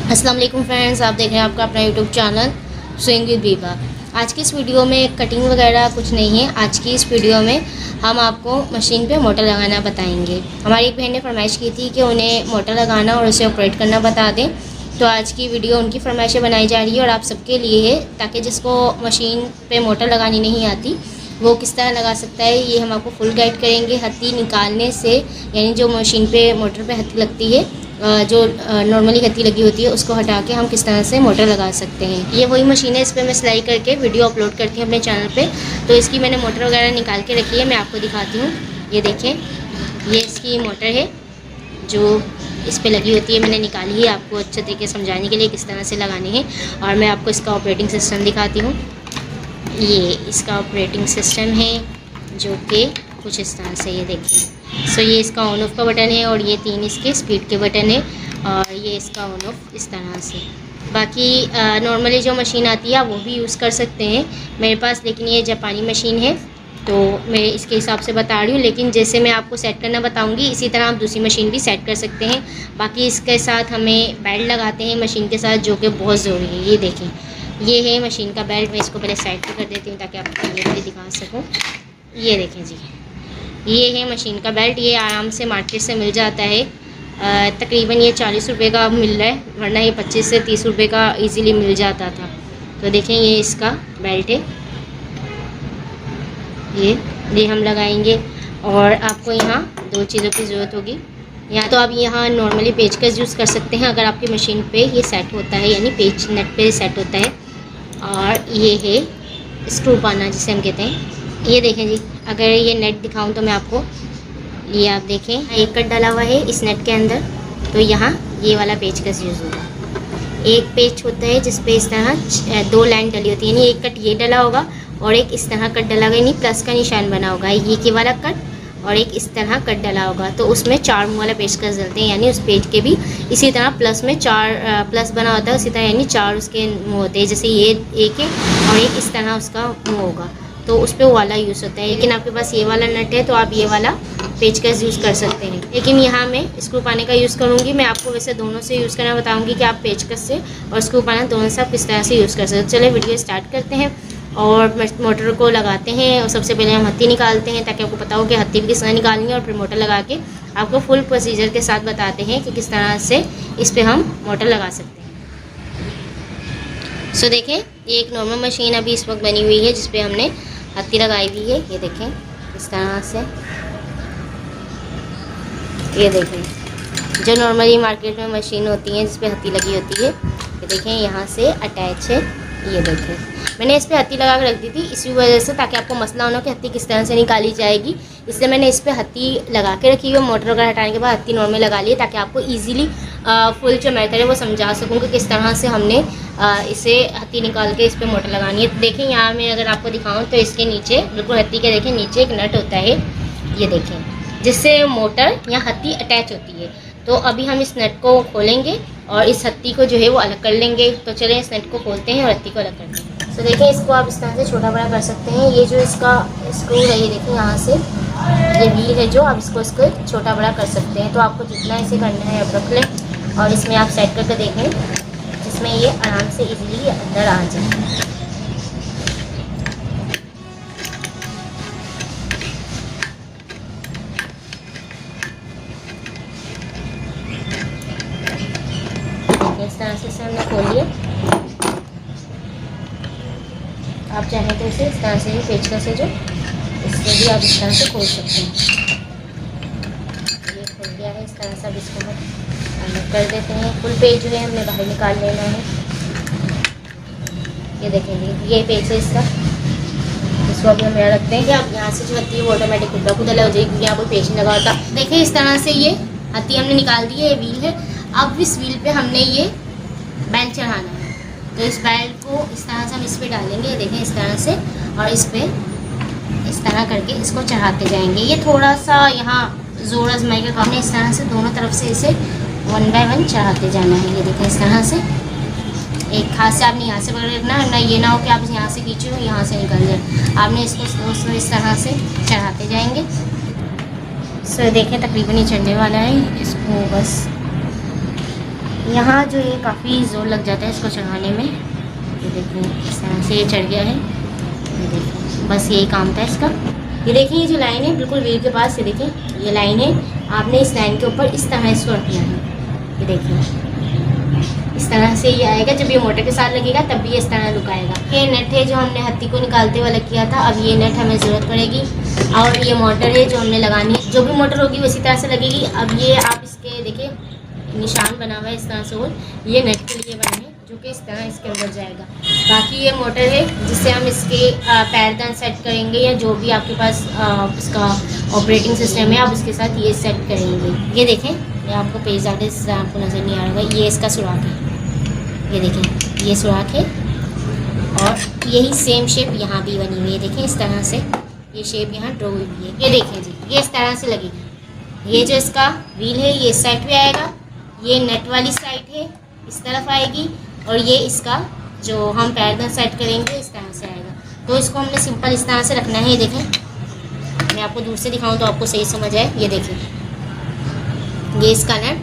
अस्सलाम वालेकुम फ्रेंड्स, आप देख रहे हैं आपका अपना YouTube channel swing with Biba. आज की इस वीडियो में कटिंग वगैरह कुछ नहीं है। आज की इस वीडियो में हम आपको मशीन पे मोटर लगाना बताएंगे। हमारी एक बहन ने फरमाइश की थी कि उन्हें मोटर लगाना और उसे ऑपरेट करना बता दें, तो आज की वीडियो उनकी फरमाइशें बनाई जा रही है और आप सबके लिए है, ताकि जिसको मशीन पे मोटर लगानी नहीं आती वो किस तरह लगा सकता है, ये हम आपको फुल गाइड करेंगे। हत्ती निकालने से, यानी जो मशीन पे मोटर पे हत्ती लगती है, जो नॉर्मली हत्ती लगी होती है, उसको हटा के हम किस तरह से मोटर लगा सकते हैं। ये वही मशीन है, इस पर मैं सिलाई करके वीडियो अपलोड करती हूँ अपने चैनल पे। तो इसकी मैंने मोटर वगैरह निकाल के रखी है, मैं आपको दिखाती हूँ। ये देखें, ये इसकी मोटर है जो इस पे लगी होती है, मैंने निकाली है आपको अच्छे तरीके से समझाने के लिए किस तरह से लगाने हैं। और मैं आपको इसका ऑपरेटिंग सिस्टम दिखाती हूँ। ये इसका ऑपरेटिंग सिस्टम है जो कि कुछ इस तरह से, ये देखिए। सो ये इसका ऑन ऑफ का बटन है और ये 3 इसके स्पीड के बटन है और ये इसका ऑन ऑफ इस तरह से। बाकी नॉर्मली जो मशीन आती है आप वो भी यूज़ कर सकते हैं मेरे पास, लेकिन ये जापानी मशीन है तो मैं इसके हिसाब से बता रही हूँ। लेकिन जैसे मैं आपको सेट करना बताऊँगी इसी तरह आप दूसरी मशीन भी सेट कर सकते हैं। बाकी इसके साथ हमें बेल्ट लगाते हैं मशीन के साथ, जो कि बहुत ज़रूरी है। ये देखें, ये है मशीन का बेल्ट। मैं इसको पहले साइड पे कर देती हूँ ताकि आपको ये भी दिखा सकूँ। ये देखें जी, ये है मशीन का बेल्ट। ये आराम से मार्केट से मिल जाता है। तकरीबन ये 40 रुपये का मिल रहा है, वरना ये 25 से 30 रुपये का इजीली मिल जाता था। तो देखें, ये इसका बेल्ट है, ये हम लगाएंगे। और आपको यहाँ 2 चीज़ों की ज़रूरत होगी। या तो आप यहाँ नॉर्मली पेचकस यूज़ कर सकते हैं अगर आपकी मशीन पे ये सेट होता है, यानी पेच नेट पे सेट होता है। और ये है स्क्रू पाना जिसे हम कहते हैं। ये देखें जी, अगर ये नेट दिखाऊं तो मैं आपको, ये आप देखें एक कट डाला हुआ है इस नेट के अंदर, तो यहाँ ये वाला पेचकस यूज़ होगा। एक पेच होता है जिस पे इस तरह 2 लाइन डली होती है, यानी एक कट ये डला होगा और एक इस तरह कट डला होगा, यानी प्लस का निशान बना होगा। ये के वाला कट और एक इस तरह कट डला होगा, तो उसमें 4 मुँह वाला पेचकस डलते हैं, यानी उस पेज के भी इसी तरह प्लस में 4 प्लस बना होता है उसी तरह, यानी 4 उसके मुँह होते हैं। जैसे ये एक है और एक इस तरह उसका मुँह होगा, तो उस पर वो वाला यूज़ होता है। लेकिन आपके पास ये वाला नट है तो आप ये वाला पेचकस यूज़ कर सकते हैं। लेकिन यहाँ मैं स्क्रू पाने का यूज़ करूँगी। मैं आपको वैसे दोनों से यूज़ करना बताऊँगी कि आप पेचकस से और स्क्रू पाना दोनों से आप किस तरह से यूज़ कर सकते हैं। चलिए वीडियो स्टार्ट करते हैं और मोटर को लगाते हैं। और सबसे पहले हम हत्ती निकालते हैं ताकि आपको पता हो कि हत्ती भी किस तरह निकालनी है, और फिर मोटर लगा के आपको फुल प्रोसीजर के साथ बताते हैं कि किस तरह से इस पर हम मोटर लगा सकते हैं। सो देखें, ये एक नॉर्मल मशीन अभी इस वक्त बनी हुई है जिस पे हमने हत्ती लगाई हुई है। ये देखें इस तरह से, ये देखें जो नॉर्मली मार्केट में मशीन होती है जिस पे हत्ती लगी होती है, ये देखें यहाँ से अटैच है। ये देखें, मैंने इस पर हत्ती लगा कर रख दी थी इसी वजह से, ताकि आपको मसला होना कि हत्ती किस तरह से निकाली जाएगी, इसलिए मैंने इस पर हत्ती लगा के रखी हुई है। मोटर वगैरह हटाने के बाद हत्ती नॉर्मल लगा ली, ताकि आपको ईजिली फुल जो मेथड है वो समझा सकूँ कि किस तरह से हमने इसे हत्ती निकाल के इस पर मोटर लगानी है। देखें यहाँ मैं अगर आपको दिखाऊँ तो इसके नीचे बिल्कुल हत्ती के देखें नीचे एक नट होता है, ये देखें, जिससे मोटर या हत्ती अटैच होती है। तो अभी हम इस नट को खोलेंगे और इस हत्ती को जो है वो अलग कर लेंगे। तो चलें इस नट को खोलते हैं और हत्ती को अलग करते हैं। तो देखें, इसको आप इस तरह से छोटा बड़ा कर सकते हैं। ये जो इसका स्क्रू है, ये देखें यहाँ से ये व्हील है जो आप इसको छोटा बड़ा कर सकते हैं। तो आपको जितना इसे करना है आप रख लें और इसमें आप सेट करके देखें जिसमें ये आराम से इजीली अंदर आ जाए। इस तरह से इसे हमने खोल लिया। आप चाहें तो इसे इस तरह से ही पेचकस से जो इससे भी आप इस तरह से खोल सकते हैं। ये खुल गया है, इस तरह से अब इसको हम अलग कर देते हैं। फुल पेज जो है हमने बाहर निकाल लेना है। ये देखेंगे, ये पेज है इसका, इसको अभी हम यहाँ रखते हैं कि आप यहाँ से जो हत्ती है वो ऑटोमेटिक खुद अलग हो जाएगी, क्योंकि यहाँ कोई पेज नहीं लगा होता। देखिए इस तरह से ये हत्ती हमने निकाल दी है, ये व्हील है। अब इस व्हील पे हमने ये बेल्ट चढ़ाना है, तो इस बेल्ट को इस तरह से हम इस पर डालेंगे, देखें इस तरह से, और इस पर इस तरह करके इसको चढ़ाते जाएंगे। ये थोड़ा सा यहाँ जोर आजमाई का काम है। इस तरह से दोनों तरफ से इसे 1 बाय 1 चढ़ाते जाना है। ये देखें इस तरह से, एक हाथ से आपने यहाँ से पकड़ रखना है ना, ये ना हो कि आप यहाँ से खींचे हो यहाँ से निकल जाए। आपने इसको दोस्तों इस तरह से चढ़ाते जाएंगे। सो देखें तकरीबन ये चढ़ने वाला है, इसको बस यहाँ जो ये काफ़ी ज़ोर लग जाता है इसको चढ़ाने में। ये देखिए इस तरह से ये चढ़ गया है। ये देखिए बस यही काम था इसका। ये देखिए ये जो लाइन है बिल्कुल व्हील के पास, ये देखिए ये लाइन है, आपने इस लाइन के ऊपर इस तरह इसको रखना है। ये देखिए इस तरह से ये आएगा, जब ये मोटर के साथ लगेगा तब भी ये इस तरह लुक आएगा। ये नेट है जो हमने हत्ती को निकालते हुए अलग किया था, अब ये नेट हमें ज़रूरत पड़ेगी। और ये मोटर है जो हमने लगानी है, जो भी मोटर होगी उसी तरह से लगेगी। अब ये आप इसके देखिए निशान बना हुआ है इस तरह से, और ये नेट के लिए बना है जो कि इस तरह इसके अंदर जाएगा। बाकी ये मोटर है जिससे हम इसके पैरदान सेट करेंगे, या जो भी आपके पास इसका ऑपरेटिंग सिस्टम है आप इसके साथ ये सेट करेंगे। ये देखें, ये आपको पेज आगे आपको नज़र नहीं आ रहा है, ये इसका सुराख है। ये देखें ये सुराख है, और यही सेम शेप यहाँ भी बनी हुई है। देखें इस तरह से ये शेप यहाँ ड्रॉ हुई है। ये देखें जी, ये इस तरह से लगेगी। ये जो इसका व्हील है ये इस साइड पे आएगा, ये नेट वाली साइड है इस तरफ आएगी, और ये इसका जो हम पैरदान सेट करेंगे इस तरह से आएगा। तो इसको हमने सिंपल इस तरह से रखना है। ये देखें, मैं आपको दूर से दिखाऊं तो आपको सही समझ आए। ये देखें ये इसका नेट,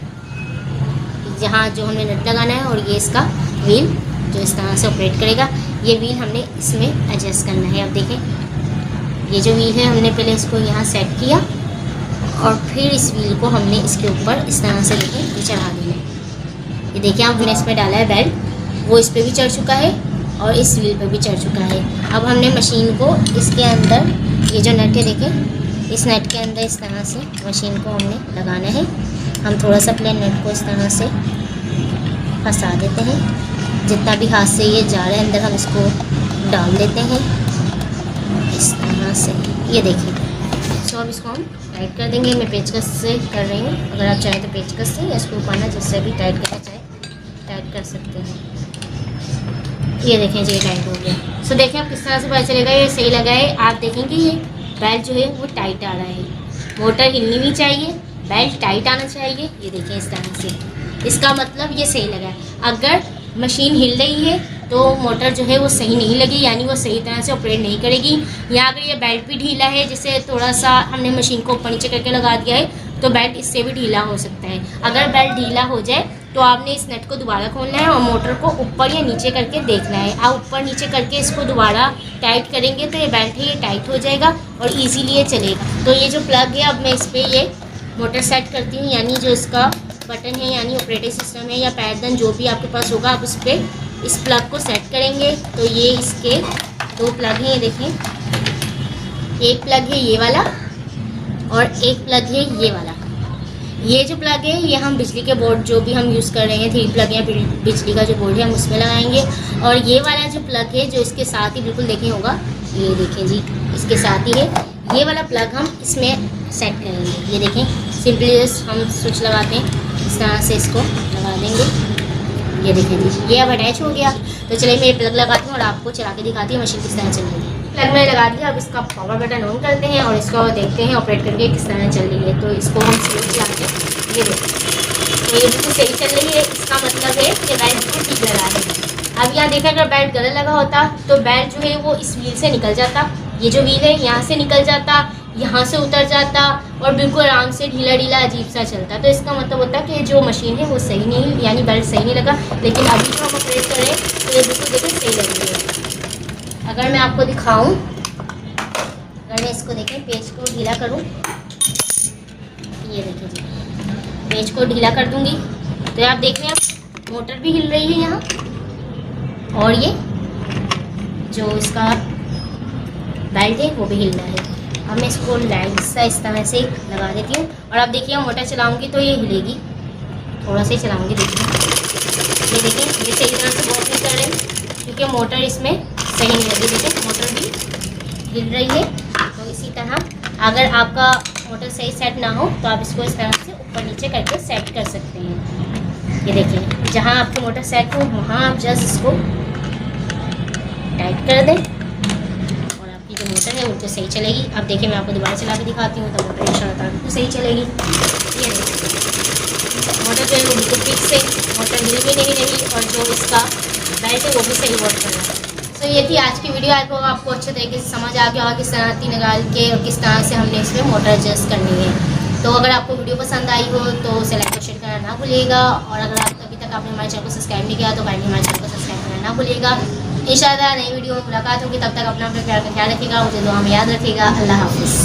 जहाँ जो हमने नेट लगाना है, और ये इसका व्हील जो इस तरह से ऑपरेट करेगा। ये व्हील हमने इसमें एडजस्ट करना है। अब देखें ये जो व्हील है हमने पहले इसको यहाँ सेट किया, और फिर इस व्हील को हमने इसके ऊपर इस तरह से लेके चढ़ा दिया। ये देखिए हमने इस पर डाला है बेल्ट, वो इस पर भी चढ़ चुका है और इस व्हील पर भी चढ़ चुका है। अब हमने मशीन को इसके अंदर, ये जो नेट है देखें, इस नेट के अंदर इस तरह से मशीन को हमने लगाना है। हम थोड़ा सा प्लेन नेट को इस तरह से फंसा देते हैं, जितना भी हाथ से ये जा रहा है अंदर हम इसको डाल देते हैं इस तरह से। ये देखिए, सो अब इसको हम टाइट कर देंगे। मैं पेचकस से कर रही हूँ, अगर आप चाहें तो पेचकस से या स्क्रू पाना जिससे भी टाइट करना चाहे टाइट कर सकते हैं। ये देखें जी, ये टाइट हो गया। सो देखें आप किस तरह से पता चलेगा ये सही लगा है। आप देखेंगे ये बेल्ट जो है वो टाइट आ रहा है, मोटर हिलनी भी चाहिए, बेल्ट टाइट आना चाहिए। ये देखिए इस तरह से, इसका मतलब ये सही लगा है। अगर मशीन हिल रही है तो मोटर जो है वो सही नहीं लगी, यानी वो सही तरह से ऑपरेट नहीं करेगी। या अगर ये बेल्ट भी ढीला है, जैसे थोड़ा सा हमने मशीन को ऊपर नीचे करके लगा दिया है, तो बेल्ट इससे भी ढीला हो सकता है। अगर बेल्ट ढीला हो जाए तो आपने इस नट को दोबारा खोलना है और मोटर को ऊपर या नीचे करके देखना है। आप ऊपर नीचे करके इसको दोबारा टाइट करेंगे तो ये बेल्ट है ये टाइट हो जाएगा और ईजीली ये चलेगा। तो ये जो प्लग है, अब मैं इस पर ये मोटर सेट करती हूँ, यानी जो इसका बटन है यानी ऑपरेटिंग सिस्टम है या पैरदान जो भी आपके पास होगा, आप उस पर इस प्लग को सेट करेंगे। तो ये इसके दो प्लग हैं, ये देखें, एक प्लग है ये वाला और एक प्लग है ये वाला। ये जो प्लग है ये हम बिजली के बोर्ड जो भी हम यूज़ कर रहे हैं, 3 प्लग या बिजली का जो बोर्ड है हम उसमें लगाएंगे। और ये वाला जो प्लग है जो इसके साथ ही बिल्कुल देखें होगा, ये देखें जी इसके साथ ही है, ये वाला प्लग हम इसमें सेट करेंगे। ये देखें, सिंपली हम स्विच लगाते हैं इस तरह से, इसको लगा देंगे। ये देखें जी, ये अब अटैच हो गया। तो चलिए मैं ये प्लग लगाती हूँ और आपको चला के दिखाती हूँ मशीन किस तरह चलेगी। प्लग मैंने लगा दिया, अब इसका पावर बटन ऑन करते हैं और इसको देखते हैं ऑपरेट करके किस तरह चल रही है। तो इसको हम स्विच चलाते हैं, ये देखिए, तो ये बिल्कुल सही चल रही है। इसका मतलब है कि बेल्ट बिल्कुल ठीक लगा है। अब यहाँ देखा, अगर बेल्ट गलत लगा होता तो बेल्ट जो है वो इस व्हील से निकल जाता, ये जो व्हील है यहाँ से निकल जाता, यहाँ से उतर जाता और बिल्कुल आराम से ढीला ढीला अजीब सा चलता। तो इसका मतलब होता है कि जो मशीन है वो सही नहीं, यानी बेल्ट सही नहीं लगा। लेकिन अभी जो हम ऑपरेट कर रहे हैं तो ये बिल्कुल देखिए सही लग रही है। अगर मैं आपको दिखाऊं, अगर मैं इसको देखें, पेज को ढीला करूं, ये देखिए जी, पेज को ढीला कर दूंगी तो आप देख रहे हैं मोटर भी हिल रही है यहाँ, और ये जो इसका बेल्ट है वो भी हिल रहा है। अब मैं इसको लाइट सा इस तरह से लगा देती हूँ और अब देखिए मोटर चलाऊंगी तो ये हिलेगी, थोड़ा सा ही चलाऊंगी। देखिए, ये देखिए, ये सही तरह से वर्क नहीं कर रहे क्योंकि मोटर इसमें सही नहीं लगी। देखिए मोटर भी हिल रही है। तो इसी तरह अगर आपका मोटर सही सेट ना हो तो आप इसको इस तरह से ऊपर नीचे करके सेट कर सकते हैं। ये देखिए, जहाँ आपकी मोटर सेट हो वहाँ आप जस्ट इसको टाइट कर दें और आपकी जो मोटर है वो तो सही चलेगी। अब देखिए, मैं आपको दोबारा चला के दिखाती हूँ तो मोटर इंशाल्लाह बिल्कुल सही चलेगी। ये मोटर जो है वो बिल्कुल ठीक से, मोटर हिल भी नहीं रही और जो इसका बेल्ट है वो भी सही वर्क कर रहा है। तो ये थी आज की वीडियो। आज आपको अच्छे तरीके से समझ आ गया होगा किस तरह हत्ती निकाल के और किस तरह से हमने इसमें मोटर एडजस्ट करनी है। तो अगर आपको वीडियो पसंद आई हो तो उसे लाइक और शेयर करना ना भूलिएगा, और अगर आप अभी तक तक आपने हमारे चैनल को सब्सक्राइब नहीं किया तो काइंडली हमारे चैनल को सब्सक्राइब करना ना भूलिएगा। इंशाल्लाह नई वीडियो में मुलाकात होगी, तब तक अपना प्यार का ख्याल रखिएगा, मुझे दुआ में याद रखिएगा। अल्लाह हाफिज़।